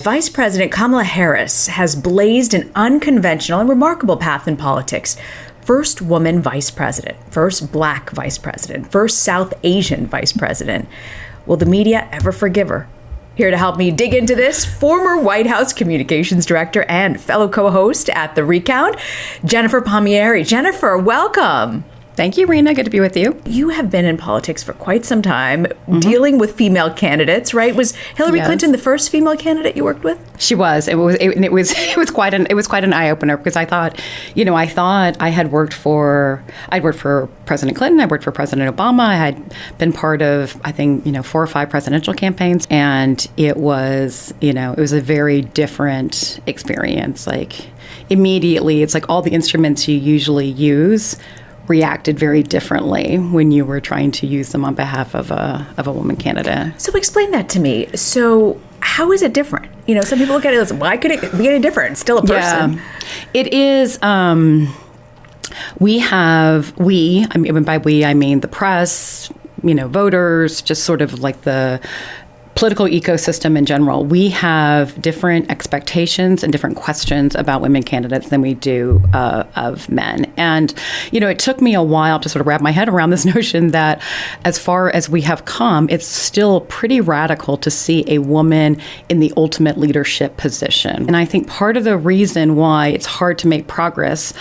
Vice President Kamala Harris has blazed an unconventional and remarkable path in politics. First woman vice president, first black vice president, first South Asian vice president. Will the media ever forgive her? Here to help me dig into this, former White House communications director and fellow co-host at The Recount, Jennifer Palmieri. Jennifer, welcome. Thank you, Rena. Good to be with you. You have been in politics for quite some time, dealing with female candidates, right? Was Hillary Clinton the first female candidate you worked with? She was. It was quite an eye opener because I thought I'd worked for President Clinton. I worked for President Obama. I had been part of 4 or 5 presidential campaigns, and it was a very different experience. Like immediately, it's like all the instruments you usually use reacted very differently when you were trying to use them on behalf of a woman candidate. So explain that to me. So how is it different? Some people look at it as, why could it be any different? It's still a person. Yeah, it is. By we, I mean the press, voters, just sort of like the political ecosystem in general. We have different expectations and different questions about women candidates than we do of men. And, it took me a while to sort of wrap my head around this notion that as far as we have come, it's still pretty radical to see a woman in the ultimate leadership position. And I think part of the reason why it's hard to make progress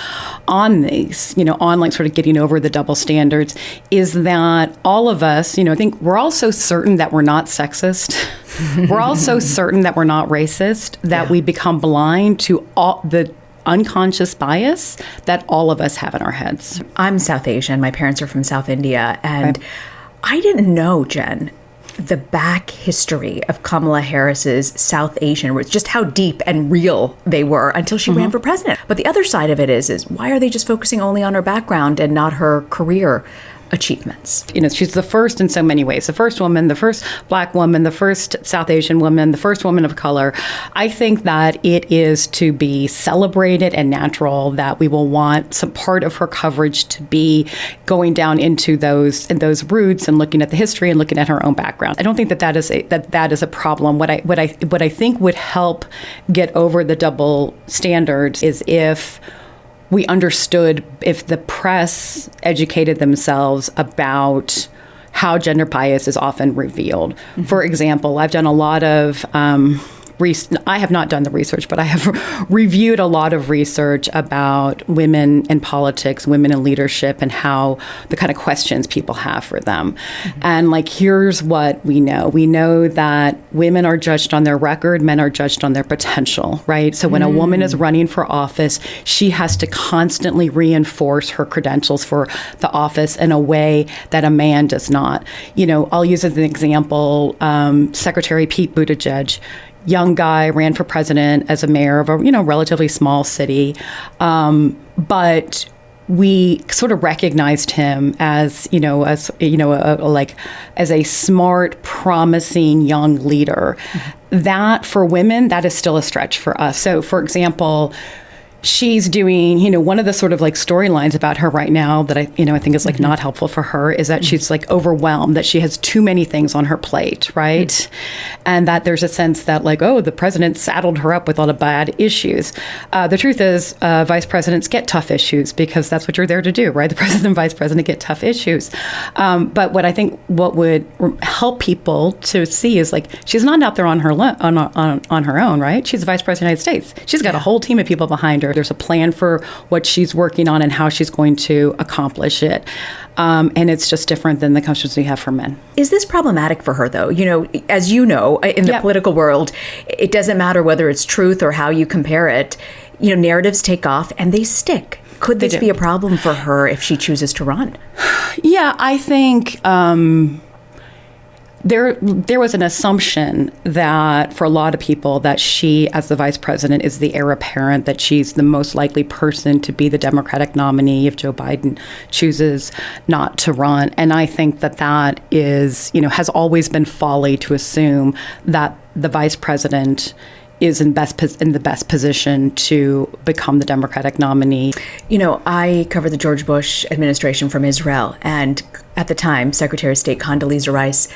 on these, on like sort of getting over the double standards is that all of us, I think we're all so certain that we're not sexist. We're all so certain that we're not racist that we become blind to all the unconscious bias that all of us have in our heads. I'm South Asian. My parents are from South India. And I didn't know, Jen, the back history of Kamala Harris's South Asian roots, just how deep and real they were until she ran for president. But the other side of it is why are they just focusing only on her background and not her career achievements? She's the first in so many ways. The first woman, the first black woman, the first South Asian woman, the first woman of color. I think that it is to be celebrated and natural that we will want some part of her coverage to be going down into those roots and looking at the history and looking at her own background. I don't think that is a problem. What I think would help get over the double standards is if we understood, if the press educated themselves about how gender bias is often revealed. For example, I've done a lot of I have not done the research, but I have reviewed a lot of research about women in politics, women in leadership, and how the kind of questions people have for them. And here's what we know. We know that women are judged on their record, men are judged on their potential, right? So when a woman is running for office, she has to constantly reinforce her credentials for the office in a way that a man does not. I'll use as an example, Secretary Pete Buttigieg. Young guy, ran for president as a mayor of a relatively small city, but we sort of recognized him as a smart, promising young leader. That for women, that is still a stretch for us. So, for example, she's doing, one of the sort of storylines about her right now that I think is not helpful for her is that she's overwhelmed, that she has too many things on her plate, right? And that there's a sense that the president saddled her up with all the bad issues. The truth is, vice presidents get tough issues because that's what you're there to do, right? The president and vice president get tough issues. But what would help people to see is she's not out there on her own, right? She's the vice president of the United States. She's got a whole team of people behind her. There's a plan for what she's working on and how she's going to accomplish it. And it's just different than the questions we have for men. Is this problematic for her, though? As you know, in the political world, it doesn't matter whether it's truth or how you compare it. Narratives take off and they stick. Could this be a problem for her if she chooses to run? Yeah, I think there was an assumption that for a lot of people that she, as the vice president, is the heir apparent, that she's the most likely person to be the Democratic nominee if Joe Biden chooses not to run. And I think that is, has always been folly to assume that the vice president is in the best position to become the Democratic nominee. I covered the George Bush administration from Israel, and at the time, Secretary of State Condoleezza Rice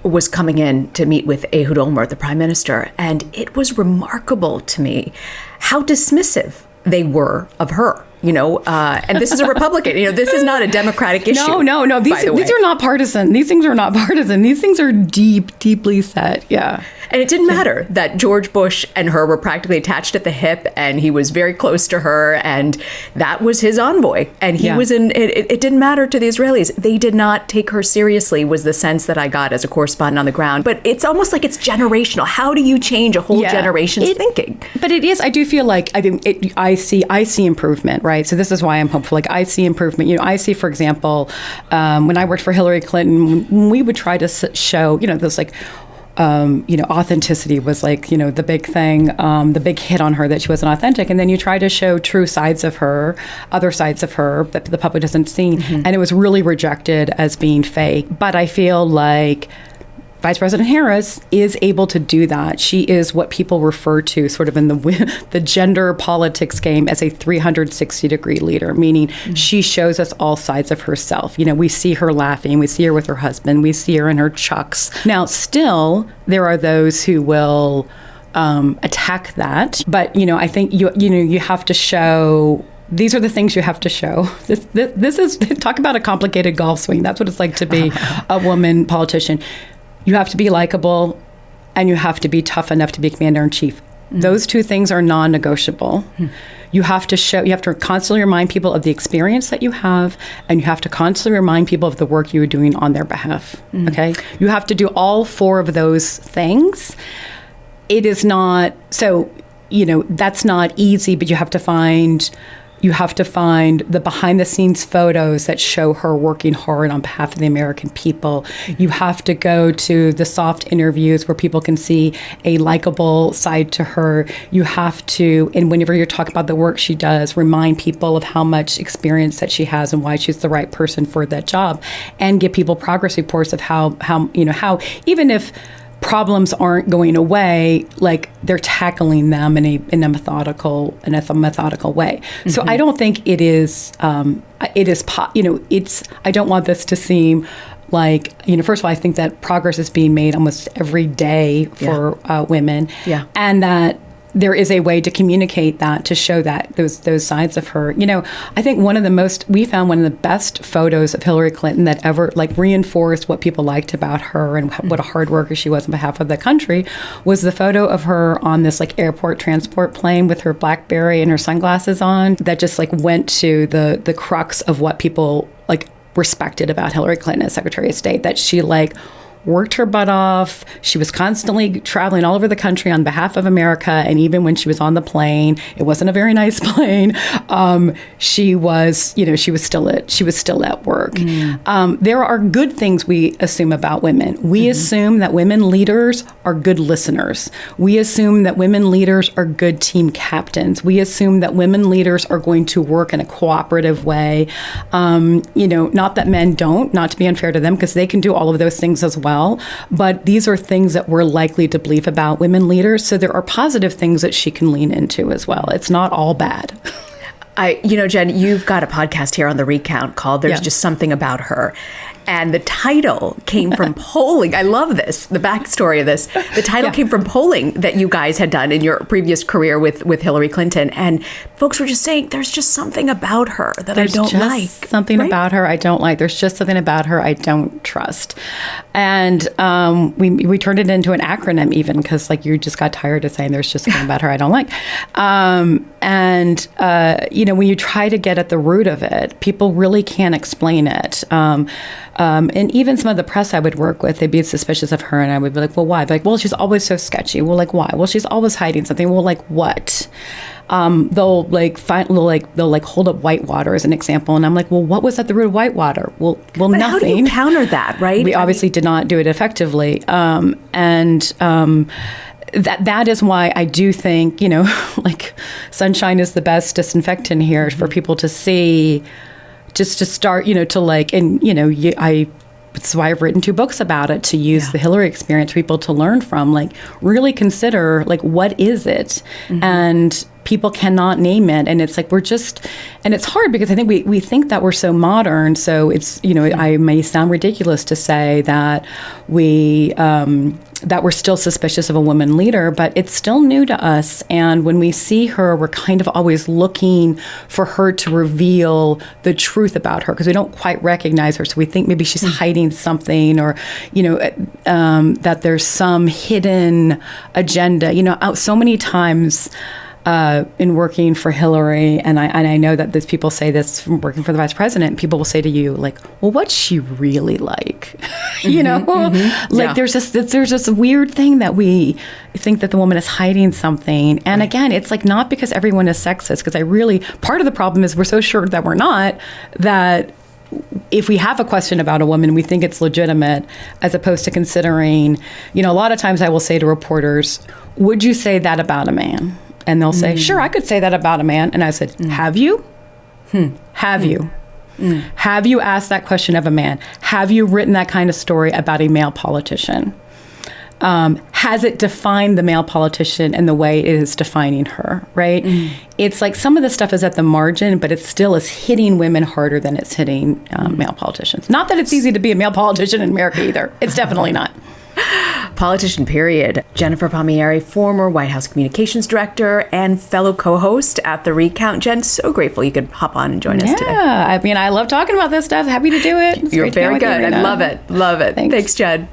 was coming in to meet with Ehud Olmert, the prime minister, and it was remarkable to me how dismissive they were of her. And this is a Republican. This is not a Democratic issue. No. These are not partisan. These things are not partisan. These things are deeply set. Yeah. And it didn't matter that George Bush and her were practically attached at the hip, and he was very close to her, and that was his envoy. And he was in. It didn't matter to the Israelis. They did not take her seriously, was the sense that I got as a correspondent on the ground. But it's almost like it's generational. How do you change a whole generation's thinking? But it is. I do feel like I see improvement, right? So this is why I'm hopeful. Like, I see improvement. I see, for example, when I worked for Hillary Clinton, when we would try to show, those like. Authenticity was like, the big thing, the big hit on her, that she wasn't authentic. And then you try to show true sides of her, other sides of her that the public doesn't see. Mm-hmm. And it was really rejected as being fake. But I feel like Vice President Harris is able to do that. She is what people refer to sort of in the gender politics game as a 360-degree leader, meaning she shows us all sides of herself. We see her laughing. We see her with her husband. We see her in her chucks. Now, still, there are those who will attack that. But, I think, you have to show... These are the things you have to show. This is, talk about a complicated golf swing. That's what it's like to be a woman politician. You have to be likable, and you have to be tough enough to be commander-in-chief. Mm-hmm. Those two things are non-negotiable. Mm-hmm. You have to constantly remind people of the experience that you have, and you have to constantly remind people of the work you are doing on their behalf. Mm-hmm. Okay? You have to do all four of those things. It is not, that's not easy, but you have to find the behind-the-scenes photos that show her working hard on behalf of the American people. You have to go to the soft interviews where people can see a likable side to her. You have to, and whenever you're talking about the work she does, remind people of how much experience that she has and why she's the right person for that job, and give people progress reports of how even if problems aren't going away, like they're tackling them in a methodical way. Mm-hmm. So I don't think it is. I don't want this to seem like, first of all, I think that progress is being made almost every day for women, and that there is a way to communicate that, to show that those sides of her. I think we found one of the best photos of Hillary Clinton that ever reinforced what people liked about her and what a hard worker she was on behalf of the country, was the photo of her on this airport transport plane with her BlackBerry and her sunglasses on, that just went to the crux of what people respected about Hillary Clinton as Secretary of State, that she worked her butt off. She was constantly traveling all over the country on behalf of America. And even when she was on the plane, it wasn't a very nice plane. She was still at work. There are good things we assume about women. We assume that women leaders are good listeners. We assume that women leaders are good team captains. We assume that women leaders are going to work in a cooperative way. Not that men don't, not to be unfair to them, because they can do all of those things as well. But these are things that we're likely to believe about women leaders. So there are positive things that she can lean into as well. It's not all bad. Jen, you've got a podcast here on the Recount called There's Just Something About Her. And the title came from polling. I love this, the backstory of this. The title came from polling that you guys had done in your previous career with Hillary Clinton. And folks were just saying, there's just something about her that I don't like. Something about her I don't like. There's just something about her I don't trust. And we turned it into an acronym even, because you just got tired of saying there's just something about her I don't like. When you try to get at the root of it, people really can't explain it. And even some of the press I would work with, they'd be suspicious of her, and I would be like, well, why? Like, well, she's always so sketchy. Well, why? Well, she's always hiding something. Well, what? They'll hold up Whitewater as an example, and I'm like, well, what was at the root of Whitewater? Well, but nothing. How do you counter that, right? We obviously did not do it effectively, That is why I do think, sunshine is the best disinfectant here for people to see, just to start, that's why I've written 2 books about it, to use the Hillary experience for people to learn from. Like, really consider, like, what is it? And people cannot name it. And it's like, and it's hard because I think we think that we're so modern. So it's, I may sound ridiculous to say that that we're still suspicious of a woman leader, but it's still new to us. And when we see her, we're kind of always looking for her to reveal the truth about her because we don't quite recognize her. So we think maybe she's hiding something, or, that there's some hidden agenda. So many times in working for Hillary, and I know that there's people say this from working for the vice president, people will say to you, like, well, what's she really like? There's this weird thing that we think that the woman is hiding something. And again, it's like, not because everyone is sexist, because part of the problem is we're so sure that we're not, that if we have a question about a woman, we think it's legitimate, as opposed to considering, a lot of times I will say to reporters, would you say that about a man? And they'll say, sure, I could say that about a man. And I said, have you? Have you? Have you asked that question of a man? Have you written that kind of story about a male politician? Has it defined the male politician in the way it is defining her, right? It's like some of the stuff is at the margin, but it still is hitting women harder than it's hitting male politicians. Not that it's easy to be a male politician in America either. It's definitely not. Politician, period. Jennifer Palmieri, former White House communications director and fellow co-host at The Recount. Jen, so grateful you could hop on and join us today. Yeah, I love talking about this stuff. Happy to do it. You're very good. I love it. Love it. Thanks, Jen.